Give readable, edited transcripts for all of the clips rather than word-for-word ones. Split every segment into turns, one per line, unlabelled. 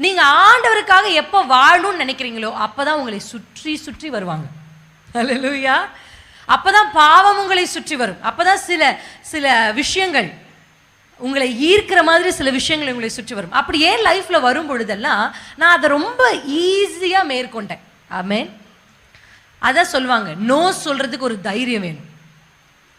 நீங்க ஆண்டவருக்காக எப்போ வாழணும்னு நினைக்கிறீங்களோ அப்பதான் உங்களை சுற்றி சுற்றி வருவாங்க. அல்லேலூயா. அப்பதான் பாவம் உங்களை சுற்றி வரும். அப்பதான் சில விஷயங்கள் உங்களை ஈர்க்கிற மாதிரி சில விஷயங்கள் உங்களை சுற்றி வரும். அப்படி ஏன் லைஃப்ல வரும் பொழுதெல்லாம் நான் அதை ரொம்ப ஈஸியா மேற்கொண்டேன். ஆமேன். அதான் சொல்லுவாங்க, நோ சொல்றதுக்கு ஒரு தைரியம் வேணும்.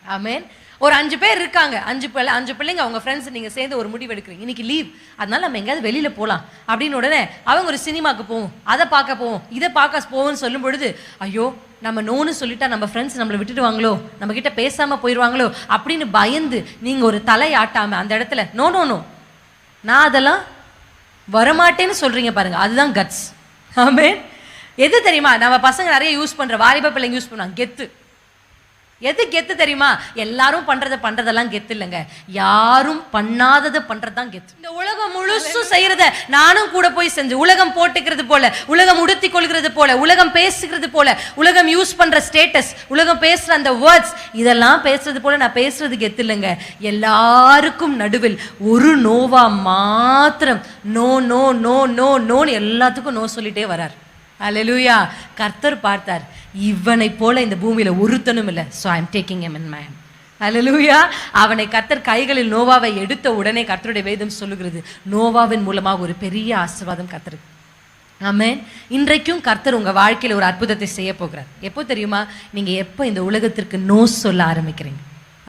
ஆமேன். ஒரு 5 பேர் இருக்காங்க, 5 பிள்ளைங்க, அவங்க ஃப்ரெண்ட்ஸ், நீங்க சேர்ந்து ஒரு முடிவு எடுக்கிறீங்க, இன்னைக்கு லீவ், அதனால நம்ம எங்கேயாவது வெளியில போகலாம் அப்படின்னு உடனே அவங்க ஒரு சினிமாக்கு போவோம், அதை பார்க்க போவோம், இதை பார்க்க போவோம்னு சொல்லும் பொழுது, ஐயோ நம்ம நோன்னு சொல்லிட்டா நம்ம ஃப்ரெண்ட்ஸ் நம்மளை விட்டுடுவாங்களோ, நம்ம கிட்ட பேசாம போயிடுவாங்களோ அப்படின்னு பயந்து நீங்க ஒரு தலை ஆட்டாம அந்த இடத்துல நோ நோ நோ நான் அதெல்லாம் வரமாட்டேன்னு சொல்றீங்க பாருங்க, அதுதான் கட்ஸ். ஆமேன். எது தெரியுமா, நம்ம பசங்க நிறைய யூஸ் பண்ற, வாலிப பிள்ளைங்க யூஸ் பண்ணுவாங்க, கெத்து. எது கெத்து தெரியுமா? எல்லாரும் பண்றதெல்லாம் கெத்து இல்லைங்க, யாரும் பண்ணாததை பண்றதுதான் கெத்து. இந்த உலகம் முழுசும் செய்யறத நானும் கூட போய் செஞ்சு, உலகம் போட்டுக்கிறது போல, உலகம் உடுத்தி கொள்கிறது போல, உலகம் பேசுகிறது போல, உலகம் யூஸ் பண்ற ஸ்டேட்டஸ், உலகம் பேசுற அந்த வேர்ட்ஸ், இதெல்லாம் பேசுறது போல நான் பேசுறது கெத்து இல்லைங்க. எல்லாருக்கும் நடுவில் ஒரு நோவா மாத்திரம் நோ நோ நோ நோ நோன்னு எல்லாத்துக்கும் நோ சொல்லிட்டே வரார். அல்லேலூயா. கர்த்தர் பார்த்தார், இவனை போல இந்த பூமியில ஒருத்தனும் இல்லை, so I am taking him in my hand. அல்லேலூயா. அவனை கர்த்தர் கைகளில் நோவாவை எடுத்த உடனே கர்த்தருடைய வேதம் சொல்லுகிறது, நோவாவின் மூலமாக ஒரு பெரிய ஆசீர்வாதம் கர்த்தருக்கு. ஆமென். இன்றைக்கும் கர்த்தர் உங்க வாழ்க்கையில ஒரு அற்புதத்தை செய்ய போகிறார். எப்போ தெரியுமா? நீங்க எப்போ இந்த உலகத்திற்கு நோ சொல்ல ஆரம்பிக்கிறீங்க.